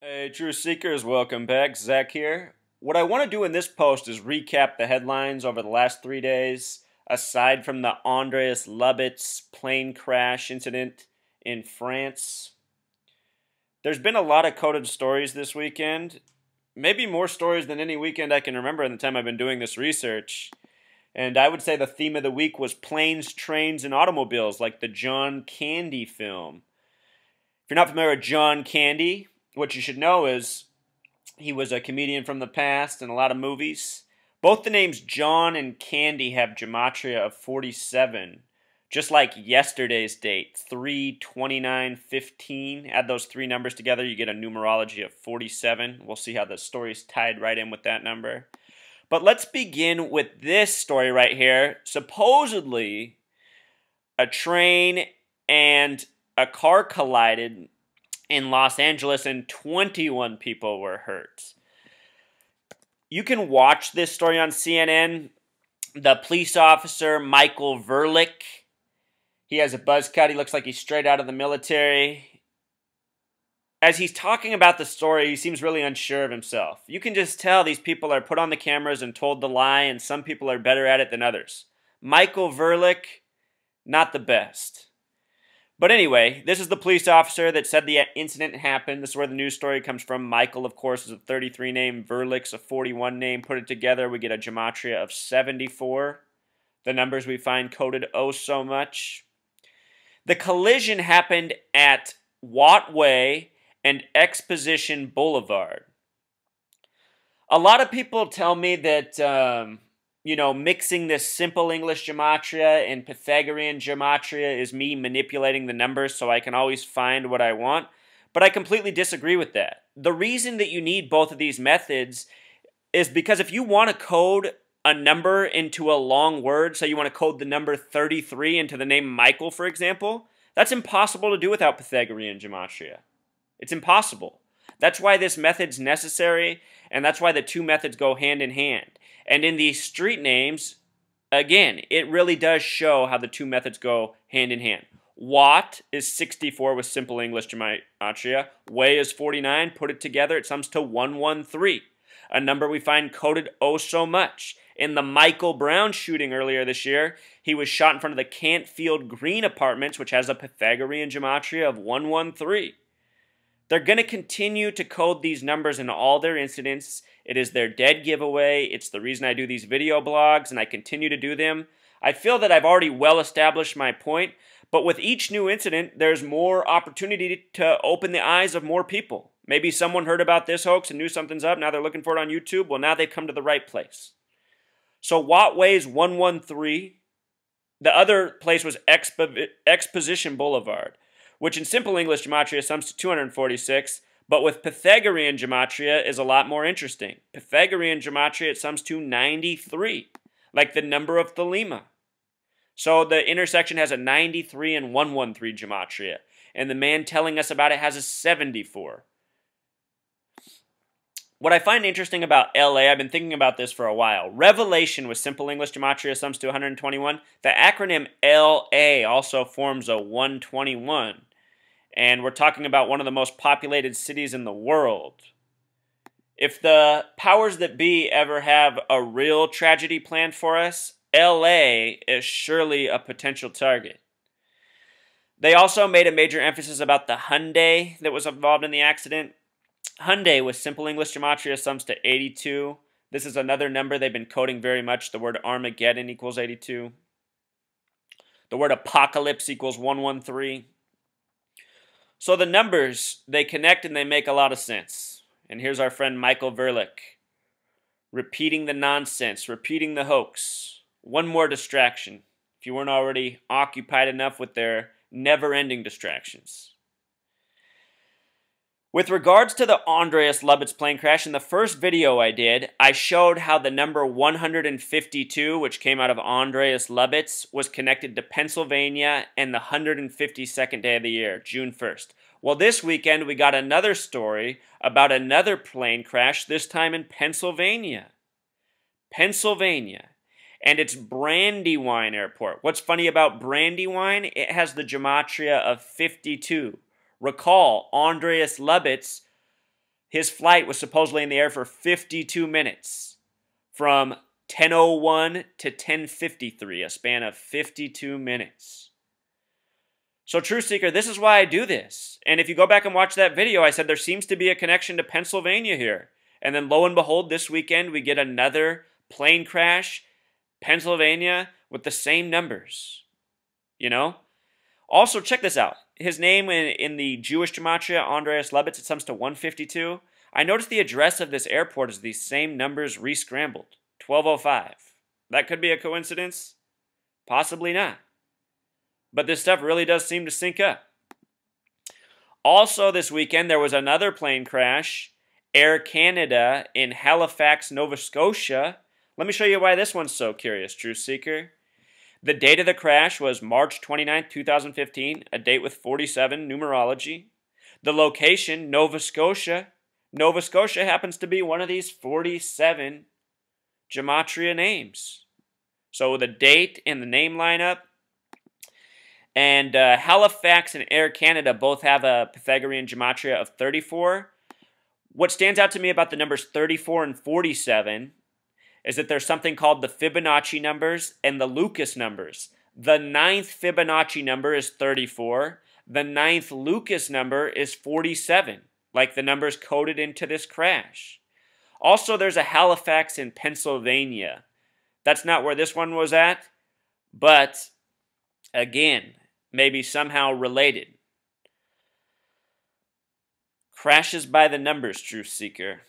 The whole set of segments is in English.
Hey, True Seekers, welcome back. Zach here. What I want to do in this post is recap the headlines over the last 3 days, aside from the Andreas Lubitz plane crash incident in France. There's been a lot of coded stories this weekend, maybe more stories than any weekend I can remember in the time I've been doing this research. And I would say the theme of the week was planes, trains, and automobiles, like the John Candy film. If you're not familiar with John Candy, what you should know is he was a comedian from the past in a lot of movies. Both the names John and Candy have gematria of 47, just like yesterday's date, 3/29/15. Add those three numbers together, you get a numerology of 47. We'll see how the story's tied right in with that number. But let's begin with this story right here. Supposedly, a train and a car collided in Los Angeles and 21 people were hurt. You can watch this story on CNN. The police officer, Michael Verlick, he has a buzz cut. He looks like he's straight out of the military. As he's talking about the story, he seems really unsure of himself. You can just tell these people are put on the cameras and told the lie, and some people are better at it than others. Michael Verlick, not the best. But anyway, this is the police officer that said the incident happened. This is where the news story comes from. Michael, of course, is a 33 name. Verlick's a 41 name. Put it together, we get a gematria of 74. The numbers we find coded oh so much. The collision happened at Watt Way and Exposition Boulevard. A lot of people tell me that mixing this simple English gematria and Pythagorean gematria is me manipulating the numbers so I can always find what I want, but I completely disagree with that. The reason that you need both of these methods is because if you want to code a number into a long word, so you want to code the number 33 into the name Michael, for example, that's impossible to do without Pythagorean gematria. It's impossible. That's why this method's necessary, and that's why the two methods go hand in hand. And in these street names, again, it really does show how the two methods go hand in hand. Watt is 64 with simple English gematria. Way is 49. Put it together, it sums to 113, a number we find coded oh so much. In the Michael Brown shooting earlier this year, he was shot in front of the Cantfield Green Apartments, which has a Pythagorean gematria of 113. They're going to continue to code these numbers in all their incidents. It is their dead giveaway. It's the reason I do these video blogs, and I continue to do them. I feel that I've already well established my point, but with each new incident, there's more opportunity to open the eyes of more people. Maybe someone heard about this hoax and knew something's up. Now they're looking for it on YouTube. Well, now they've come to the right place. So Watt Way's 113. The other place was Exposition Boulevard, which in simple English gematria sums to 246, but with Pythagorean gematria is a lot more interesting. Pythagorean gematria, it sums to 93, like the number of Thelema. So the intersection has a 93 and 113 gematria, and the man telling us about it has a 74. What I find interesting about LA, I've been thinking about this for a while. Revelation with simple English gematria sums to 121. The acronym LA also forms a 121. And we're talking about one of the most populated cities in the world. If the powers that be ever have a real tragedy planned for us, LA is surely a potential target. They also made a major emphasis about the Hyundai that was involved in the accident. Hyundai with simple English gematria sums to 82. This is another number they've been coding very much. The word Armageddon equals 82. The word apocalypse equals 113. So the numbers, they connect and they make a lot of sense. And here's our friend Michael Verlick, repeating the nonsense, repeating the hoax. One more distraction, if you weren't already occupied enough with their never-ending distractions. With regards to the Andreas Lubitz plane crash, in the first video I did, I showed how the number 152, which came out of Andreas Lubitz, was connected to Pennsylvania and the 152nd day of the year, June 1st. Well, this weekend we got another story about another plane crash, this time in Pennsylvania. And it's Brandywine Airport. What's funny about Brandywine? It has the gematria of 52. Recall, Andreas Lubitz His flight was supposedly in the air for 52 minutes, from 10:01 to 10:53, a span of 52 minutes. So Truth Seeker, this is why I do this. And if you go back and watch that video, I said there seems to be a connection to Pennsylvania here. And then lo and behold, this weekend we get another plane crash, Pennsylvania, with the same numbers. You know? Also, check this out. His name in the Jewish gematria, Andreas Lebitz, it sums to 152. I noticed the address of this airport is these same numbers re-scrambled. 1205. That could be a coincidence? Possibly not. But this stuff really does seem to sync up. Also this weekend, there was another plane crash, Air Canada in Halifax, Nova Scotia. Let me show you why this one's so curious, Truth Seeker. The date of the crash was March 29, 2015, a date with 47 numerology. The location, Nova Scotia. Nova Scotia happens to be one of these 47 gematria names. So the date and the name line up. And Halifax and Air Canada both have a Pythagorean gematria of 34. What stands out to me about the numbers 34 and 47 is that there's something called the Fibonacci numbers and the Lucas numbers. The 9th Fibonacci number is 34. The 9th Lucas number is 47, like the numbers coded into this crash. Also, there's a Halifax in Pennsylvania. That's not where this one was at, but again, maybe somehow related. Crashes by the numbers, Truth Seeker.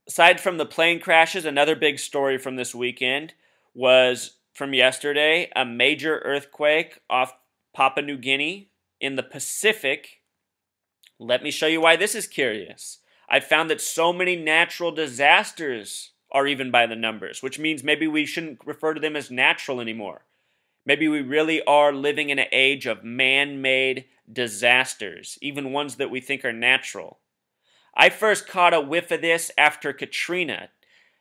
Aside from the plane crashes, another big story from this weekend was from yesterday, a major earthquake off Papua New Guinea in the Pacific. Let me show you why this is curious. I found that so many natural disasters are even by the numbers, which means maybe we shouldn't refer to them as natural anymore. Maybe we really are living in an age of man-made disasters, even ones that we think are natural. I first caught a whiff of this after Katrina.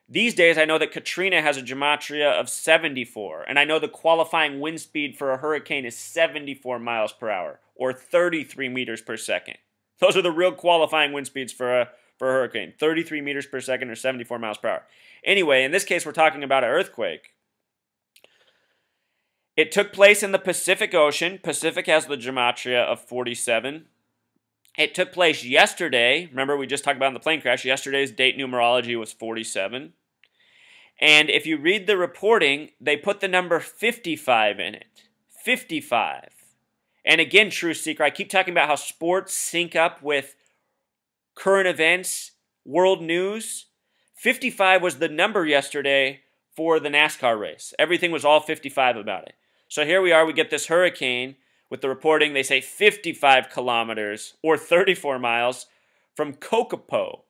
These days, I know that Katrina has a gematria of 74, and I know the qualifying wind speed for a hurricane is 74 miles per hour, or 33 meters per second. Those are the real qualifying wind speeds for a hurricane, 33 meters per second or 74 miles per hour. Anyway, in this case, we're talking about an earthquake. It took place in the Pacific Ocean. Pacific has the gematria of 47. It took place yesterday. Remember, we just talked about in the plane crash. Yesterday's date numerology was 47. And if you read the reporting, they put the number 55 in it. 55. And again, Truth Seeker, I keep talking about how sports sync up with current events, world news. 55 was the number yesterday for the NASCAR race. Everything was all 55 about it. So here we are, we get this hurricane. With the reporting, they say 55 kilometers, or 34 miles, from Kokopo.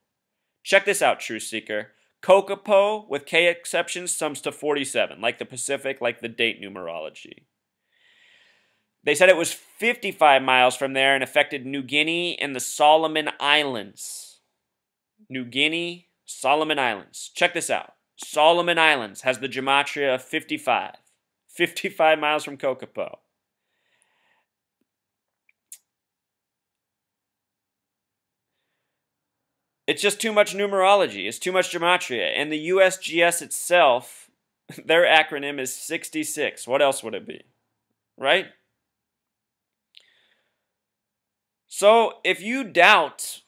Check this out, Truth Seeker. Kokopo, with K exceptions, sums to 47, like the Pacific, like the date numerology. They said it was 55 miles from there and affected New Guinea and the Solomon Islands. New Guinea, Solomon Islands. Check this out. Solomon Islands has the gematria of 55. 55 miles from Kokopo. It's just too much numerology. It's too much gematria. And the USGS itself, their acronym is 66. What else would it be? Right? So, if you doubt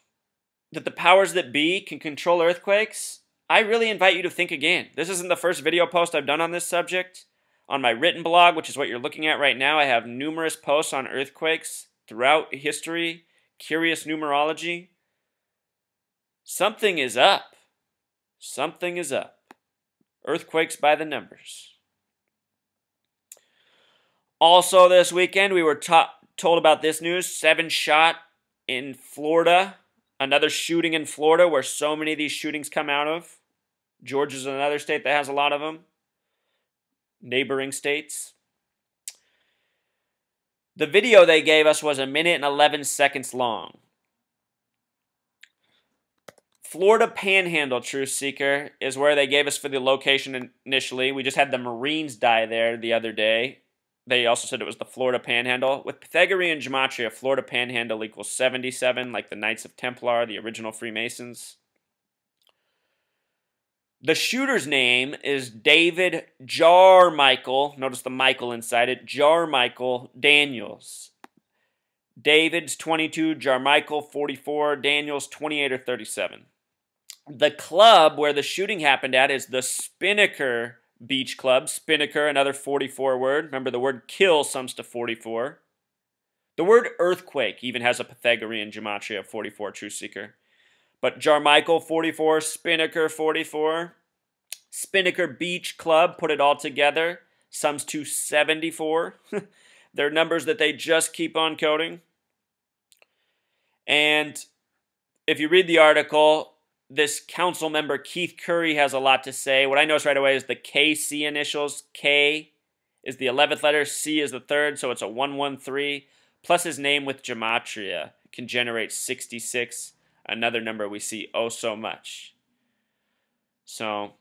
that the powers that be can control earthquakes, I really invite you to think again. This isn't the first video post I've done on this subject. On my written blog, which is what you're looking at right now, I have numerous posts on earthquakes throughout history, curious numerology. Something is up. Something is up. Earthquakes by the numbers. Also this weekend, we were told about this news. 7 shot in Florida. Another shooting in Florida where so many of these shootings come out of. Georgia's another state that has a lot of them. Neighboring states. The video they gave us was 1 minute and 11 seconds long. Florida Panhandle, Truth Seeker, is where they gave us for the location initially. We just had the Marines die there the other day. They also said it was the Florida Panhandle. With Pythagorean gematria, Florida Panhandle equals 77, like the Knights of Templar, the original Freemasons. The shooter's name is David Jarmichael. Notice the Michael inside it. Jarmichael Daniels. David's 22, Jarmichael 44, Daniels 28 or 37. The club where the shooting happened at is the Spinnaker Beach Club. Spinnaker, another 44 word. Remember, the word kill sums to 44. The word earthquake even has a Pythagorean gematria of 44, True Seeker. But Jarmichael 44, Spinnaker 44. Spinnaker Beach Club, put it all together, sums to 74. They're numbers that they just keep on coding. And if you read the article, this council member, Keith Curry, has a lot to say. What I noticed right away is the KC initials. K is the 11th letter, C is the 3rd, so it's a 113. Plus his name with gematria can generate 66, another number we see oh so much. So,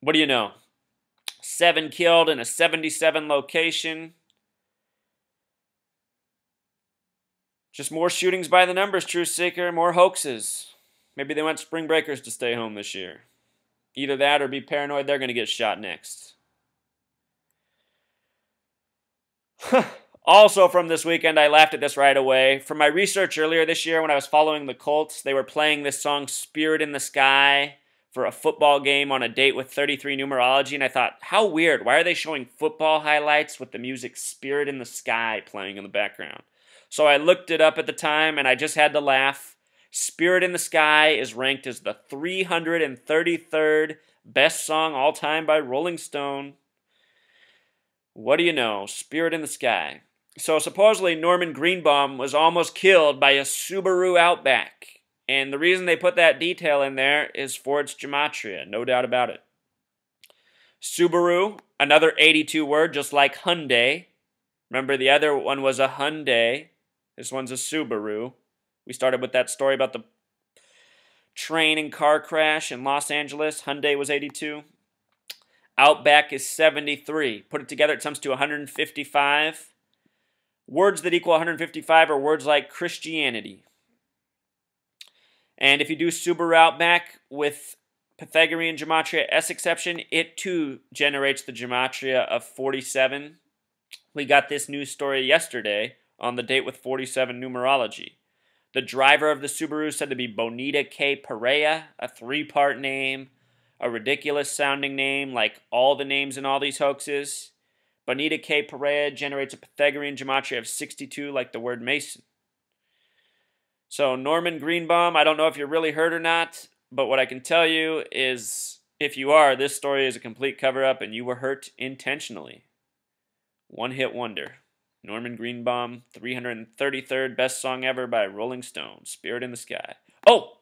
what do you know? 7 killed in a 77 location. Just more shootings by the numbers, True Seeker, more hoaxes. Maybe they want spring breakers to stay home this year. Either that or be paranoid they're going to get shot next. Also from this weekend, I laughed at this right away. From my research earlier this year when I was following the Colts, they were playing this song Spirit in the Sky for a football game on a date with 33 numerology, and I thought, how weird. Why are they showing football highlights with the music Spirit in the Sky playing in the background? So I looked it up at the time, and I just had to laugh. Spirit in the Sky is ranked as the 333rd best song all time by Rolling Stone. What do you know? Spirit in the Sky. So supposedly Norman Greenbaum was almost killed by a Subaru Outback. And the reason they put that detail in there is for its gematria, no doubt about it. Subaru, another 82 word, just like Hyundai. Remember the other one was a Hyundai. This one's a Subaru. We started with that story about the train and car crash in Los Angeles. Hyundai was 82. Outback is 73. Put it together, it sums to 155. Words that equal 155 are words like Christianity. And if you do Subaru Outback with Pythagorean gematria S exception, it too generates the gematria of 47. We got this news story yesterday on the date with 47 numerology. The driver of the Subaru said to be Bonita K. Perea, a 3-part name, a ridiculous sounding name like all the names in all these hoaxes. Bonita K. Perea generates a Pythagorean gematria of 62 like the word Mason. So Norman Greenbaum, I don't know if you're really hurt or not, but what I can tell you is if you are, this story is a complete cover-up and you were hurt intentionally. One-hit wonder. Norman Greenbaum, 333rd best song ever by Rolling Stone, Spirit in the Sky. Oh,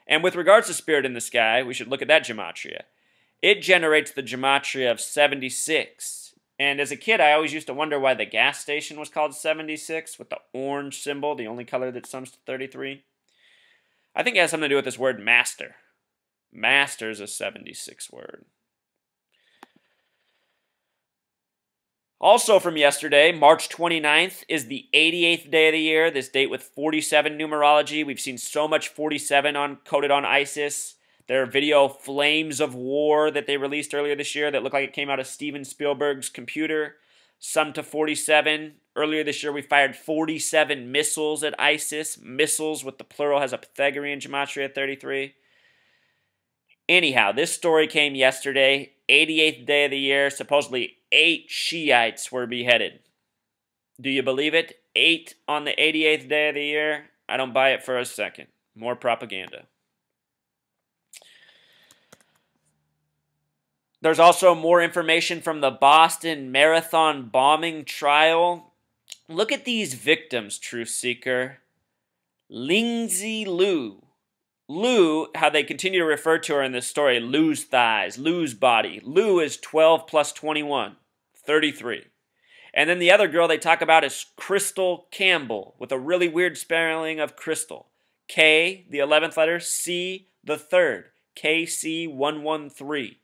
and with regards to Spirit in the Sky, we should look at that gematria. It generates the gematria of 76. And as a kid, I always used to wonder why the gas station was called 76 with the orange symbol, the only color that sums to 33. I think it has something to do with this word master. Master is a 76 word. Also from yesterday, March 29th is the 88th day of the year, this date with 47 numerology. We've seen so much 47 coded on ISIS. Their video Flames of War that they released earlier this year that looked like it came out of Steven Spielberg's computer, summed to 47. Earlier this year we fired 47 missiles at ISIS. Missiles with the plural has a Pythagorean gematria of 33. Anyhow, this story came yesterday, 88th day of the year. Supposedly 8 Shiites were beheaded. Do you believe it? 8 on the 88th day of the year? I don't buy it for a second. More propaganda. There's also more information from the Boston Marathon bombing trial. Look at these victims, Truth Seeker. Lindsay Lou. Lou, how they continue to refer to her in this story, Lou's thighs, Lou's body. Lou is 12 plus 21, 33. And then the other girl they talk about is Crystal Campbell, with a really weird spelling of Crystal. K, the 11th letter, C, the 3rd, KC113.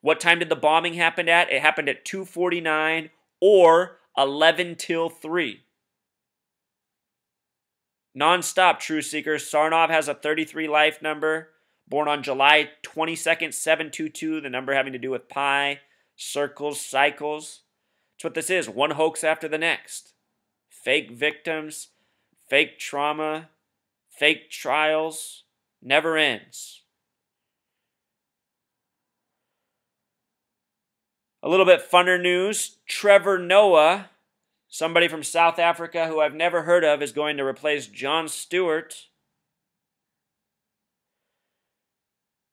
What time did the bombing happen at? It happened at 2:49 or 11 till 3. Non-stop, True Seekers. Sarnov has a 33 life number. Born on July 22nd, 722. The number having to do with pi, circles, cycles. That's what this is. One hoax after the next. Fake victims, fake trauma, fake trials. Never ends. A little bit funner news. Trevor Noah, somebody from South Africa who I've never heard of, is going to replace Jon Stewart.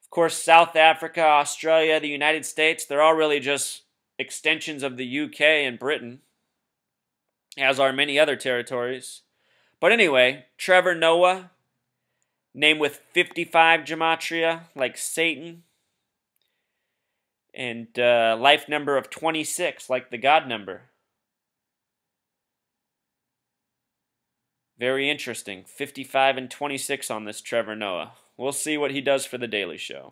Of course, South Africa, Australia, the United States, they're all really just extensions of the UK and Britain, as are many other territories. But anyway, Trevor Noah, name with 55 gematria, like Satan, and life number of 26, like the God number. Very interesting. 55 and 26 on this Trevor Noah. We'll see what he does for The Daily Show.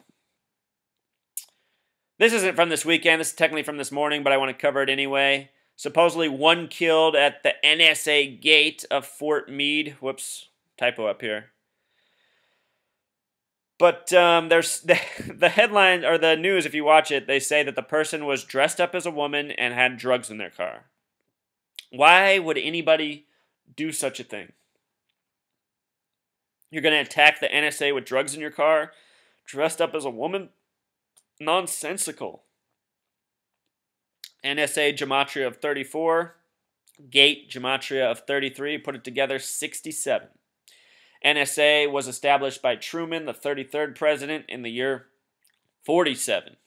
This isn't from this weekend. This is technically from this morning, but I want to cover it anyway. Supposedly one killed at the NSA gate of Fort Meade. Whoops, typo up here. But there's the headline, or the news, if you watch it, they say that the person was dressed up as a woman and had drugs in their car. Why would anybody do such a thing? You're going to attack the NSA with drugs in your car, dressed up as a woman? Nonsensical. NSA gematria of 34, gate gematria of 33, put it together, 67. NSA was established by Truman, the 33rd president, in the year 47.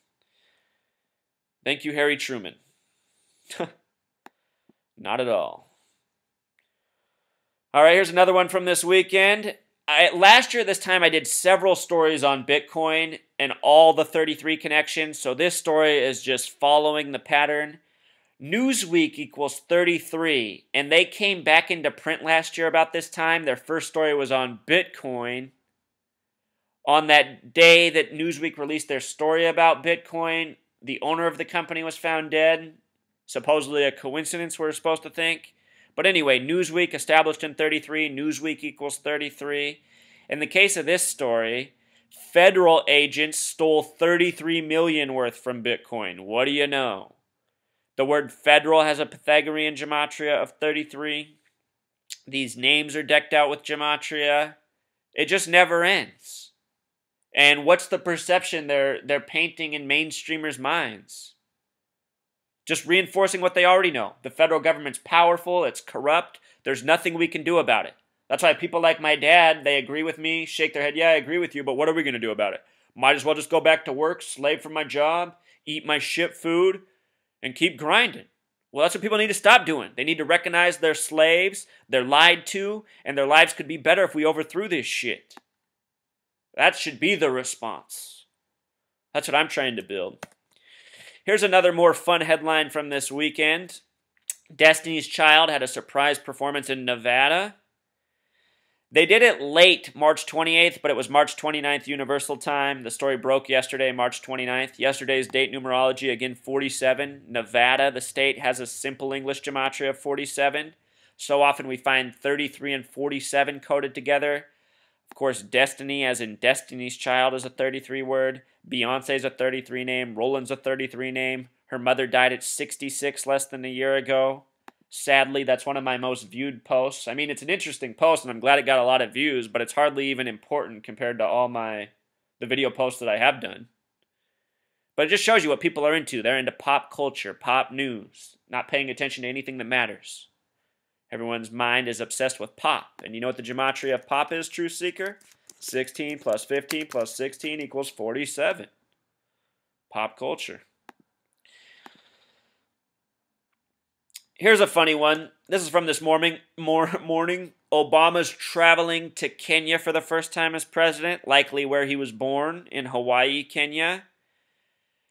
Thank you, Harry Truman. Not at all. All right, here's another one from this weekend. Last year, this time, I did several stories on Bitcoin and all the 33 connections, so this story is just following the pattern. Newsweek equals 33, and they came back into print last year about this time. Their first story was on Bitcoin. On that day that Newsweek released their story about Bitcoin, the owner of the company was found dead. Supposedly a coincidence, we're supposed to think. But anyway, Newsweek established in 33, Newsweek equals 33. In the case of this story, federal agents stole 33 million worth from Bitcoin. What do you know? The word federal has a Pythagorean gematria of 33. These names are decked out with gematria. It just never ends. And what's the perception they're painting in mainstreamers' minds? Just reinforcing what they already know. The federal government's powerful, it's corrupt, there's nothing we can do about it. That's why people like my dad, they agree with me, shake their head, yeah, I agree with you, but what are we going to do about it? Might as well just go back to work, slave for my job, eat my shit food, and keep grinding. Well, that's what people need to stop doing. They need to recognize they're slaves, they're lied to, and their lives could be better if we overthrew this shit. That should be the response. That's what I'm trying to build. Here's another more fun headline from this weekend. Destiny's Child had a surprise performance in Nevada. They did it late, March 28th, but it was March 29th Universal Time. The story broke yesterday, March 29th. Yesterday's date numerology, again, 47. Nevada, the state, has a simple English gematria of 47. So often we find 33 and 47 coded together. Of course, Destiny, as in Destiny's Child, is a 33 word. Beyonce's a 33 name. Roland's a 33 name. Her mother died at 66 less than a year ago. Sadly, that's one of my most viewed posts. I mean, it's an interesting post, and I'm glad it got a lot of views, but it's hardly even important compared to all the video posts that I have done. But it just shows you what people are into. They're into pop culture, pop news, not paying attention to anything that matters. Everyone's mind is obsessed with pop. And you know what the gematria of pop is, True Seeker? 16 plus 15 plus 16 equals 47. Pop culture. Here's a funny one. This is from this morning. Obama's traveling to Kenya for the first time as president, likely where he was born, in Hawaii, Kenya.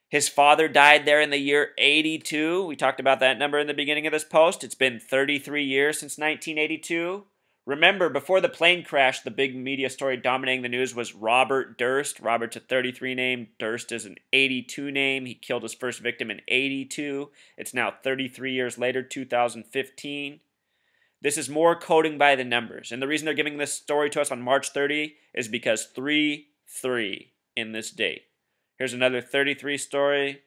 His father died there in the year 82. We talked about that number in the beginning of this post. It's been 33 years since 1982. Remember, before the plane crash, the big media story dominating the news was Robert Durst. Robert's a 33 name. Durst is an 82 name. He killed his first victim in 82. It's now 33 years later, 2015. This is more coding by the numbers. And the reason they're giving this story to us on March 30 is because 3-3 in this date. Here's another 33 story.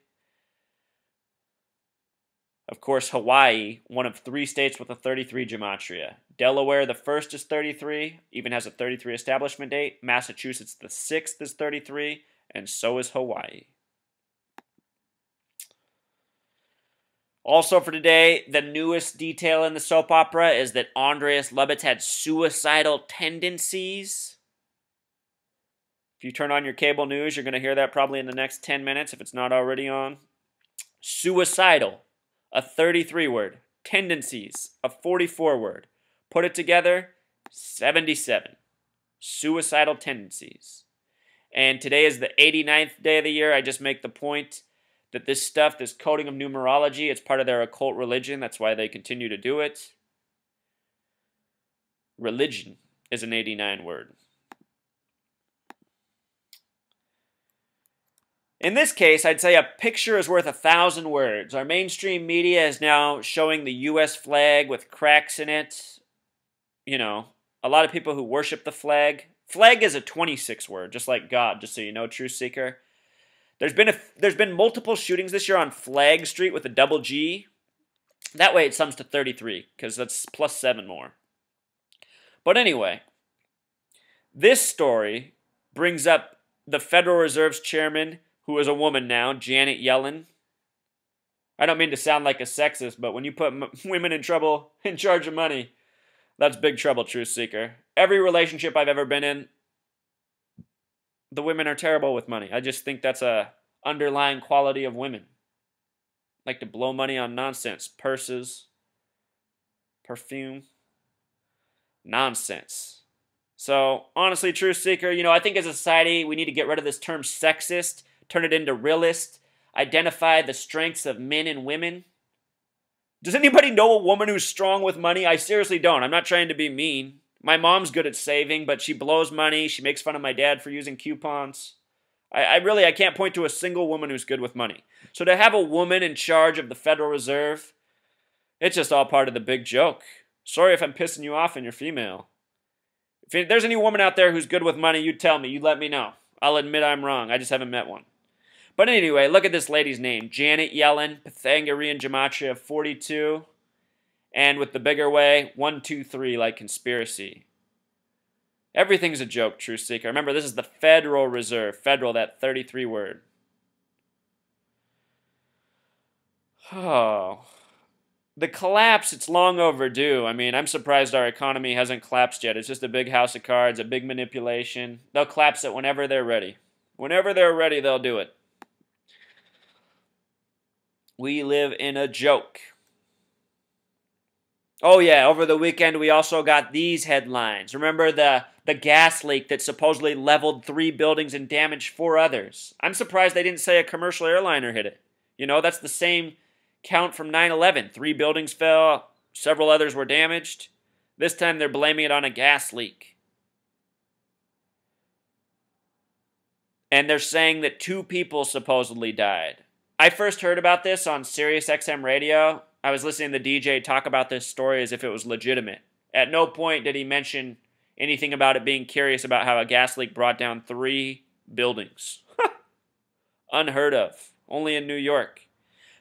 Of course, Hawaii, one of 3 states with a 33 gematria. Delaware, the first, is 33, even has a 33 establishment date. Massachusetts, the 6th, is 33, and so is Hawaii. Also for today, the newest detail in the soap opera is that Andreas Lubitz had suicidal tendencies. If you turn on your cable news, you're going to hear that probably in the next 10 minutes if it's not already on. Suicidal, a 33 word. Tendencies, a 44 word. Put it together, 77. Suicidal tendencies. And today is the 89th day of the year. I just make the point that this stuff, this coding of numerology, it's part of their occult religion. That's why they continue to do it. Religion is an 89 word. In this case, I'd say a picture is worth 1,000 words. Our mainstream media is now showing the U.S. flag with cracks in it. You know, a lot of people who worship the flag. Flag is a 26 word, just like God, just so you know, Truth Seeker. There's been multiple shootings this year on Flag Street with a double G. That way it sums to 33, because that's plus 7 more. But anyway, this story brings up the Federal Reserve's chairman, who is a woman now, Janet Yellen. I don't mean to sound like a sexist, but when you put women in trouble in charge of money, that's big trouble, Truth Seeker. Every relationship I've ever been in, the women are terrible with money. I just think that's a underlying quality of women. Like to blow money on nonsense. Purses. Perfume. Nonsense. So, honestly, Truth Seeker, you know, I think as a society, we need to get rid of this term sexist, turn it into realist, identify the strengths of men and women. Does anybody know a woman who's strong with money? I seriously don't. I'm not trying to be mean. My mom's good at saving, but she blows money. She makes fun of my dad for using coupons. I can't point to a single woman who's good with money. So to have a woman in charge of the Federal Reserve, it's just all part of the big joke. Sorry if I'm pissing you off and you're female. If there's any woman out there who's good with money, you tell me. You let me know. I'll admit I'm wrong. I just haven't met one. But anyway, look at this lady's name. Janet Yellen, Pythagorean gematria of 42. And with the bigger way, 1, 2, 3, like conspiracy. Everything's a joke, Truth Seeker. Remember, this is the Federal Reserve. Federal, that 33 word. Oh. The collapse, it's long overdue. I mean, I'm surprised our economy hasn't collapsed yet. It's just a big house of cards, a big manipulation. They'll collapse it whenever they're ready. Whenever they're ready, they'll do it. We live in a joke. Oh yeah, over the weekend we also got these headlines. Remember the gas leak that supposedly leveled 3 buildings and damaged 4 others? I'm surprised they didn't say a commercial airliner hit it. You know, that's the same count from 9/11. 3 buildings fell, several others were damaged. This time they're blaming it on a gas leak. And they're saying that 2 people supposedly died. I first heard about this on Sirius XM radio. I was listening to the DJ talk about this story as if it was legitimate. At no point did he mention anything about it being curious about how a gas leak brought down 3 buildings. Unheard of. Only in New York.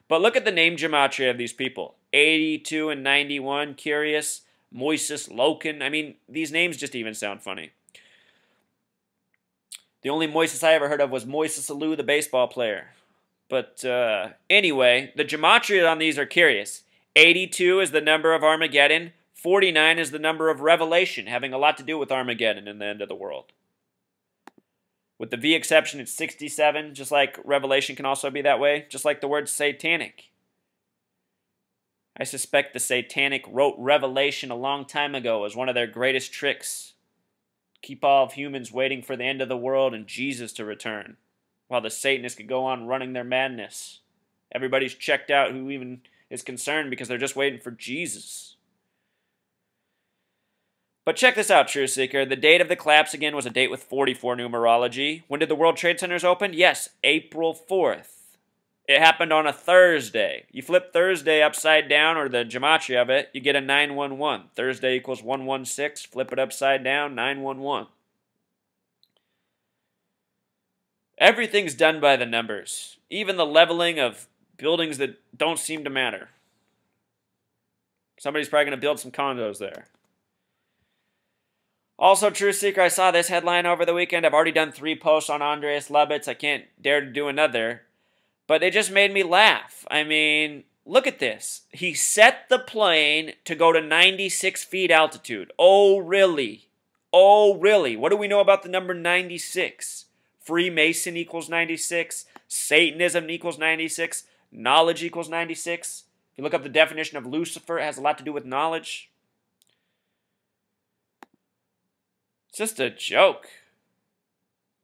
But look at the name gematria of these people. 82 and 91, curious. Moises Loken. I mean, these names just even sound funny. The only Moises I ever heard of was Moises Alou, the baseball player. But anyway, the gematria on these are curious. 82 is the number of Armageddon. 49 is the number of Revelation, having a lot to do with Armageddon and the end of the world. With the V exception, it's 67, just like Revelation can also be that way, just like the word satanic. I suspect the satanic wrote Revelation a long time ago as one of their greatest tricks. Keep all of humans waiting for the end of the world and Jesus to return, while the Satanists could go on running their madness. Everybody's checked out who even is concerned because they're just waiting for Jesus. But check this out, Truth Seeker. The date of the collapse again was a date with 44 numerology. When did the World Trade Centers open? Yes, April 4th. It happened on a Thursday. You flip Thursday upside down, or the gematria of it, you get a 911. Thursday equals 116. Flip it upside down, 911. Everything's done by the numbers. Even the leveling of buildings that don't seem to matter. Somebody's probably going to build some condos there. Also, Truth Seeker, I saw this headline over the weekend. I've already done 3 posts on Andreas Lubitz. I can't dare to do another. But it just made me laugh. I mean, look at this. He set the plane to go to 96 feet altitude. Oh, really? Oh, really? What do we know about the number 96? Freemason equals 96. Satanism equals 96. Knowledge equals 96. If you look up the definition of Lucifer, it has a lot to do with knowledge. It's just a joke.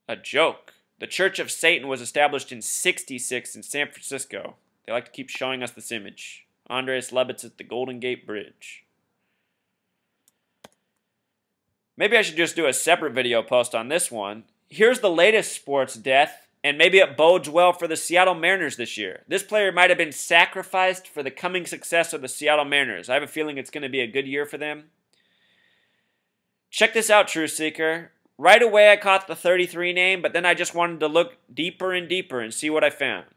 A joke. The Church of Satan was established in '66 in San Francisco. They like to keep showing us this image. Andreas Lubitz at the Golden Gate Bridge. Maybe I should just do a separate video post on this one. Here's the latest sports death, and maybe it bodes well for the Seattle Mariners this year. This player might have been sacrificed for the coming success of the Seattle Mariners. I have a feeling it's going to be a good year for them. Check this out, Truth Seeker. Right away, I caught the 33 name, but then I just wanted to look deeper and deeper and see what I found.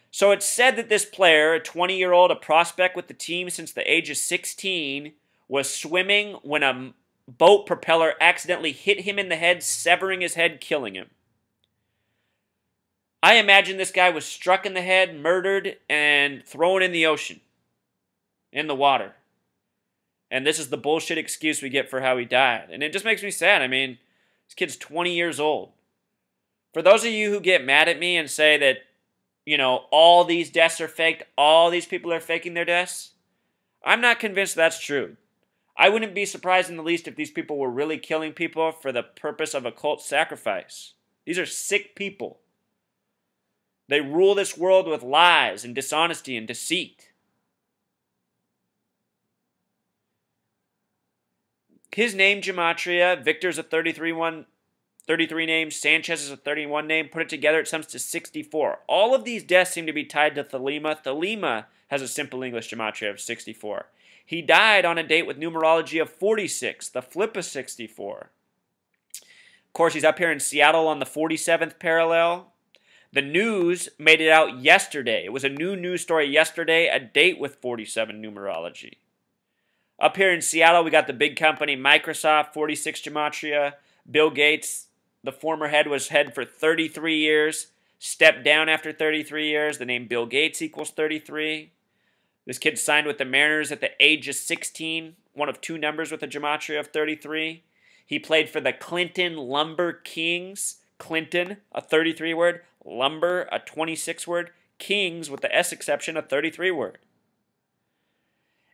So it's said that this player, a 20-year-old, a prospect with the team since the age of 16, was swimming when a boat propeller accidentally hit him in the head, severing his head, killing him. I imagine this guy was struck in the head, murdered, and thrown in the ocean, in the water. And this is the bullshit excuse we get for how he died. And it just makes me sad. I mean, this kid's 20 years old. For those of you who get mad at me and say that, you know, all these deaths are faked, all these people are faking their deaths, I'm not convinced that's true. I wouldn't be surprised in the least if these people were really killing people for the purpose of occult sacrifice. These are sick people. They rule this world with lies and dishonesty and deceit. His name, gematria, Victor's a 33 name, Sanchez is a 31 name. Put it together, it sums to 64. All of these deaths seem to be tied to Thelema. Thelema has a simple English gematria of 64. He died on a date with numerology of 46, the flip of 64. Of course, he's up here in Seattle on the 47th parallel. The news made it out yesterday. It was a new news story yesterday, a date with 47 numerology. Up here in Seattle, we got the big company Microsoft, 46 gematria. Bill Gates, the former head, was head for 33 years. Stepped down after 33 years. The name Bill Gates equals 33. This kid signed with the Mariners at the age of 16, one of 2 numbers with a gematria of 33. He played for the Clinton Lumber Kings. Clinton, a 33 word. Lumber, a 26 word. Kings, with the S exception, a 33 word.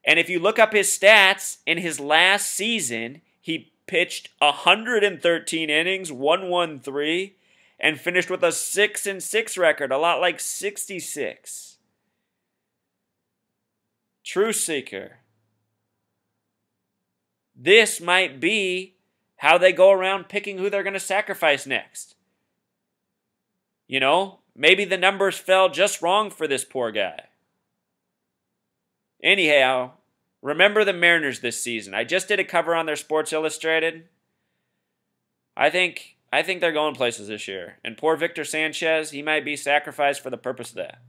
And if you look up his stats, in his last season, he pitched 113 innings, 113, and finished with a 6-6 record, a lot like 66. Truth Seeker. This might be how they go around picking who they're going to sacrifice next. You know, maybe the numbers fell just wrong for this poor guy. Anyhow, remember the Mariners this season. I just did a cover on their Sports Illustrated. I think they're going places this year. And poor Victor Sanchez, he might be sacrificed for the purpose of that.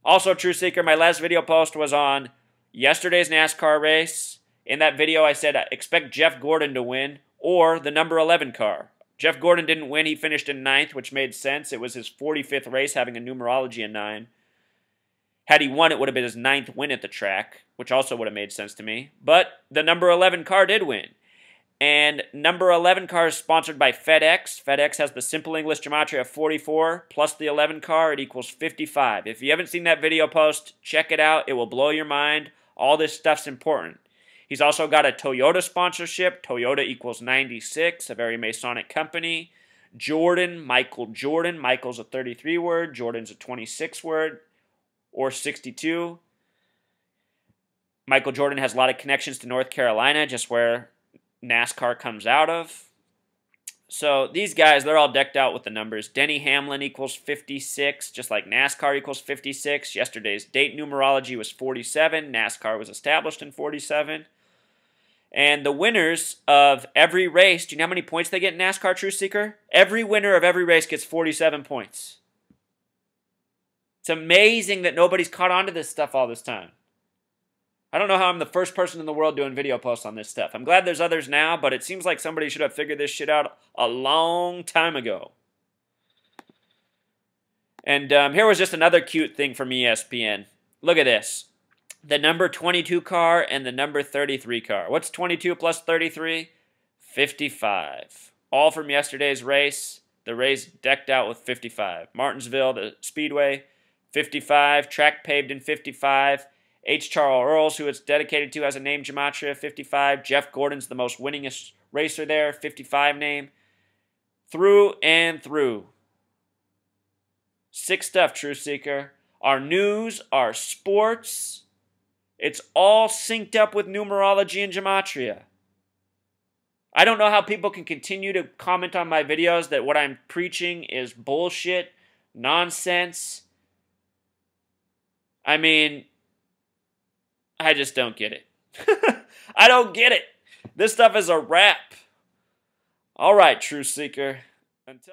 Also, True Seeker, my last video post was on yesterday's NASCAR race. In that video, I said, expect Jeff Gordon to win, or the number 11 car. Jeff Gordon didn't win. He finished in 9th, which made sense. It was his 45th race, having a numerology in 9. Had he won, it would have been his 9th win at the track, which also would have made sense to me. But the number 11 car did win. And number 11 car is sponsored by FedEx. FedEx has the simple English gematria of 44, plus the 11 car, it equals 55. If you haven't seen that video post, check it out. It will blow your mind. All this stuff's important. He's also got a Toyota sponsorship. Toyota equals 96, a very Masonic company. Jordan, Michael Jordan. Michael's a 33 word. Jordan's a 26 word. Or 62. Michael Jordan has a lot of connections to North Carolina, just where NASCAR comes out of. So these guys, they're all decked out with the numbers. Denny Hamlin equals 56, just like NASCAR equals 56. Yesterday's date numerology was 47. NASCAR was established in 47. And the winners of every race, do you know how many points they get in NASCAR, Truth Seeker? Every winner of every race gets 47 points. It's amazing that nobody's caught on to this stuff all this time. I don't know how I'm the first person in the world doing video posts on this stuff. I'm glad there's others now, but it seems like somebody should have figured this shit out a long time ago. And here was just another cute thing from ESPN. Look at this. The number 22 car and the number 33 car. What's 22 plus 33? 55. All from yesterday's race. The race decked out with 55. Martinsville, the Speedway, 55. Track paved in 55. H. Charles Earls, who it's dedicated to, has a name gematria, 55. Jeff Gordon's the most winningest racer there, 55 name. Through and through. Sick stuff, Truth Seeker. Our news, our sports, it's all synced up with numerology and gematria. I don't know how people can continue to comment on my videos that what I'm preaching is bullshit, nonsense. I mean, I just don't get it. I don't get it. This stuff is a wrap. All right, Truth Seeker. Until